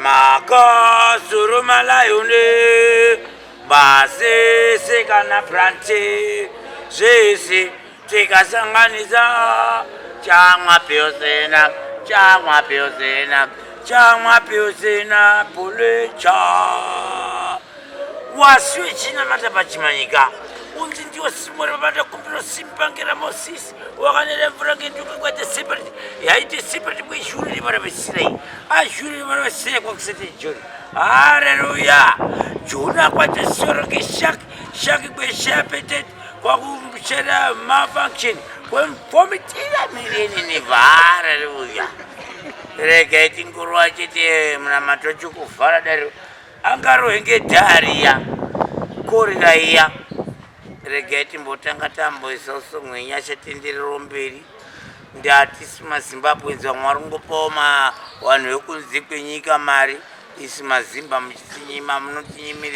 Maka surumalayune base sekana prante sisi tikasanganiza chama piosena pulecha waswechina matapachimanyika unzi ndiwo simori vavanda kumbiro simpangira mosisi wakanele mvura ngenduka kwete separate yaite separate kweshuri rivara vesirei ashuri rivara vesirei kwakusete joni haleluya jona kwate soro ngeshaki kweshapetete kwakushera malfunction kwemfomitira mireni neva haleluya regaiti nguru achiti munamatochi kuvhara daro angarohenge dhariya korira iya regaiti mbotanga tamboisaso mwenya chatenderero mberi ndatisi mazimbabwenzi vamwe vari kungopawo vanhu vekunze kwenyika mari isi mazimba muchitinyima munotinyimire